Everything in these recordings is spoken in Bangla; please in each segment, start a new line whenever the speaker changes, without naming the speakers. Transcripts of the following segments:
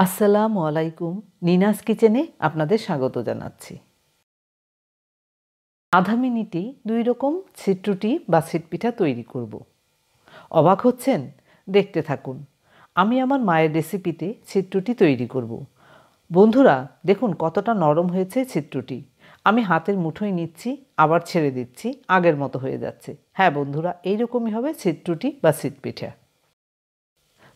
আসসালামু আলাইকুম। নিনাস কিচেনে আপনাদের স্বাগত জানাচ্ছি। আধা মিনিটেই ২ রকম ছিটরুটি বা ছিটপিঠা তৈরি করব। অবাক হচ্ছেন? দেখতে থাকুন। আমি আমার মায়ের রেসিপিতে ছিটরুটি তৈরি করব। বন্ধুরা দেখুন কতটা নরম হয়েছে ছিটরুটি। আমি হাতের মুঠোয় নিচ্ছি, আবার ছেড়ে দিচ্ছি, আগের মতো হয়ে যাচ্ছে। হ্যাঁ বন্ধুরা, এইরকমই হবে ছিটরুটি বা ছিটপিঠা।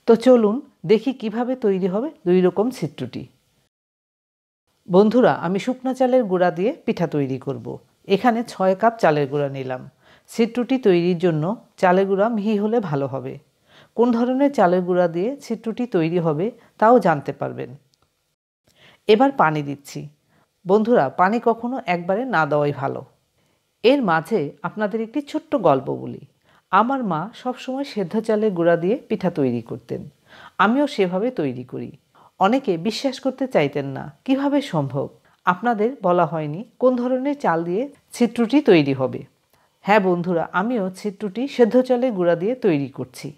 তো চলুন দেখি কিভাবে তৈরি হবে ২ রকম ছিটরুটি। বন্ধুরা আমি শুকনো চালের গুঁড়া দিয়ে পিঠা তৈরি করব। এখানে ৬ কাপ চালের গুঁড়া নিলাম। ছিটরুটি তৈরির জন্য চালের গুঁড়া মিহি হলে ভালো হবে। কোন ধরনের চালের গুঁড়া দিয়ে ছিটরুটি তৈরি হবে তাও জানতে পারবেন। এবার পানি দিচ্ছি। বন্ধুরা পানি কখনো একবারে না দেওয়াই ভালো। এর মাঝে আপনাদের একটি ছোট্ট গল্প বলি। আমার মা সবসময় সেদ্ধ চালের গুঁড়া দিয়ে পিঠা তৈরি করতেন। আমিও সেভাবে তৈরি করি। অনেকে বিশ্বাস করতে চাইতেন না, কিভাবে সম্ভব? আপনাদের বলা হয়নি কোন ধরনের চাল দিয়ে ছিটরুটি তৈরি হবে। হ্যাঁ বন্ধুরা, আমিও ছিটরুটি সেদ্ধ চালের গুঁড়া দিয়ে তৈরি করছি।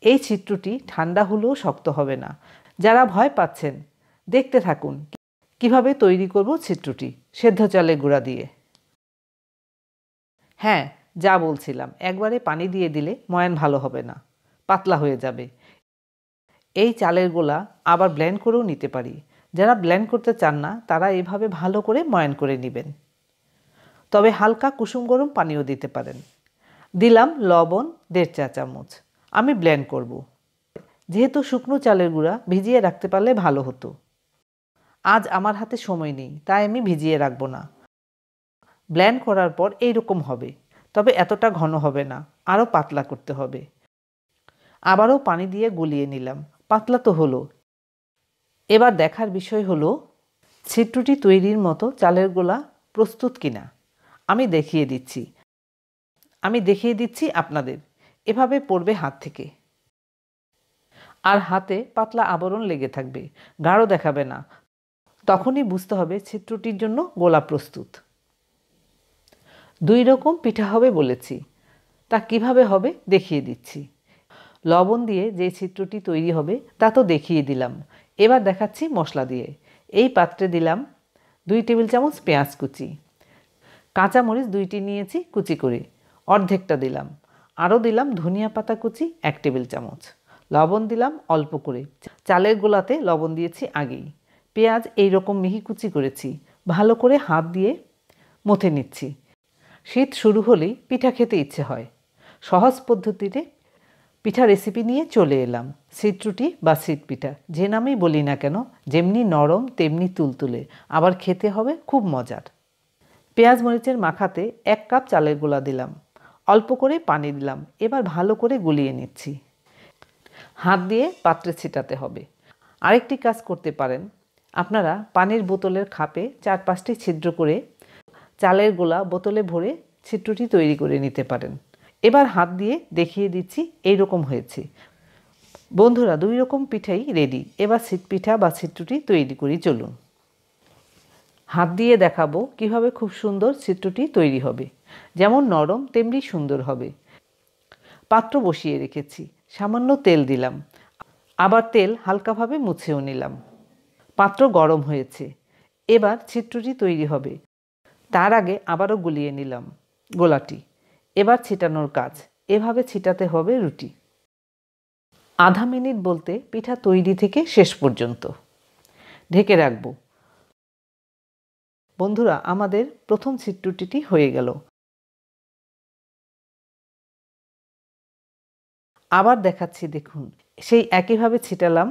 এই ছিটরুটি ঠান্ডা হলেও শক্ত হবে না। যারা ভয় পাচ্ছেন দেখতে থাকুন কিভাবে তৈরি করব ছিটরুটি সেদ্ধ চালের গুঁড়া দিয়ে। হ্যাঁ, যা বলছিলাম, একবারে পানি দিয়ে দিলে ময়ান ভালো হবে না, পাতলা হয়ে যাবে। এই চালের গোলা আবার ব্লেন্ড করেও নিতে পারি। যারা ব্লেন্ড করতে চান না তারা এভাবে ভালো করে ময়ান করে নেবেন। তবে হালকা কুসুম গরম পানিও দিতে পারেন। দিলাম লবণ ১.৫ চা চামচ। আমি ব্লেন্ড করব। যেহেতু শুকনো চালের গুঁড়া ভিজিয়ে রাখতে পারলে ভালো হতো। আজ আমার হাতে সময় নেই, তাই আমি ভিজিয়ে রাখবো না। ব্লেন্ড করার পর এইরকম হবে, তবে এতটা ঘন হবে না, আরও পাতলা করতে হবে। আবারও পানি দিয়ে গুলিয়ে নিলাম, পাতলা তো হলো। এবার দেখার বিষয় হলো ছিটরুটি তৈরির মতো চালের গোলা প্রস্তুত কিনা। আমি দেখিয়ে দিচ্ছি আপনাদের। এভাবে পড়বে হাত থেকে, আর হাতে পাতলা আবরণ লেগে থাকবে, গাঢ় দেখাবে না। তখনই বুঝতে হবে ছিটরুটির জন্য গোলা প্রস্তুত। ২ রকম পিঠা হবে বলেছি, তা কিভাবে হবে দেখিয়ে দিচ্ছি। লবণ দিয়ে যে ছিদ্রটি তৈরি হবে তা তো দেখিয়ে দিলাম। এবার দেখাচ্ছি মশলা দিয়ে। এই পাত্রে দিলাম ২ টেবিল চামচ পেঁয়াজ কুচি, কাঁচামরিচ ২টি নিয়েছি কুচি করে, অর্ধেকটা দিলাম। আরও দিলাম ধনিয়া পাতা কুচি ১ টেবিল চামচ। লবণ দিলাম অল্প করে, চালের গোলাতে লবণ দিয়েছি আগেই। পেঁয়াজ এইরকম মিহি কুচি করেছি, ভালো করে হাত দিয়ে মথে নিচ্ছি। শীত শুরু হলেই পিঠা খেতে ইচ্ছে হয়। সহজ পদ্ধতিতে পিঠা রেসিপি নিয়ে চলে এলাম। ছিটরুটি বা ছিটপিঠা যে নামেই বলি না কেন, যেমনি নরম তেমনি তুলতুলে, আবার খেতে হবে খুব মজার। পেঁয়াজ মরিচের মাখাতে ১ কাপ চালের গোলা দিলাম, অল্প করে পানি দিলাম। এবার ভালো করে গুলিয়ে নিচ্ছি। হাত দিয়ে পাত্রে ছিটাতে হবে। আরেকটি কাজ করতে পারেন, আপনারা পানির বোতলের খাপে ৪-৫টি ছিদ্র করে চালের গোলা বোতলে ভরে ছিটরুটি তৈরি করে নিতে পারেন। এবার হাত দিয়ে দেখিয়ে দিচ্ছি, এইরকম হয়েছে। বন্ধুরা ২ রকম পিঠাই রেডি। এবার ছিটপিঠা বা ছিটরুটি তৈরি করি চলুন। হাত দিয়ে দেখাবো কিভাবে খুব সুন্দর ছিটরুটি তৈরি হবে। যেমন নরম তেমনি সুন্দর হবে। পাত্র বসিয়ে রেখেছি, সামান্য তেল দিলাম, আবার তেল হালকাভাবে মুছেও নিলাম। পাত্র গরম হয়েছে, এবার ছিটরুটি তৈরি হবে। তার আগে আবারও গুলিয়ে নিলাম গোলাটি। এবার ছিটানোর কাজ, এভাবে ছিটাতে হবে রুটি। আধা মিনিট বলতে পিঠা তৈরি থেকে শেষ পর্যন্ত ঢেকে রাখবো। বন্ধুরা আমাদের প্রথম ছিটরুটিটি হয়ে গেল। আবার দেখাচ্ছি দেখুন, সেই একইভাবে ছিটালাম,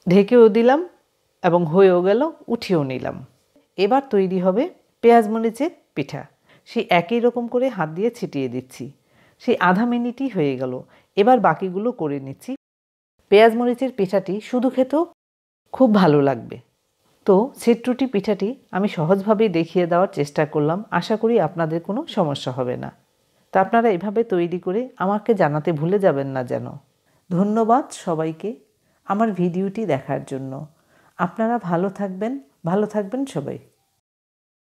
ঢেকেও দিলাম এবং হয়েও গেল, উঠিয়েও নিলাম। এবার তৈরি হবে পেঁয়াজ মরিচের পিঠা। সেই একই রকম করে হাত দিয়ে ছিটিয়ে দিচ্ছি। সেই আধা মিনিটই হয়ে গেল। এবার বাকিগুলো করে নিচ্ছি। পেঁয়াজ মরিচের পিঠাটি শুধু খেতেও খুব ভালো লাগবে। তো ছিটরুটি পিঠাটি আমি সহজভাবেই দেখিয়ে দেওয়ার চেষ্টা করলাম। আশা করি আপনাদের কোনো সমস্যা হবে না। তা আপনারা এভাবে তৈরি করে আমাকে জানাতে ভুলে যাবেন না যেন। ধন্যবাদ সবাইকে আমার ভিডিওটি দেখার জন্য। আপনারা ভালো থাকবেন সবাই।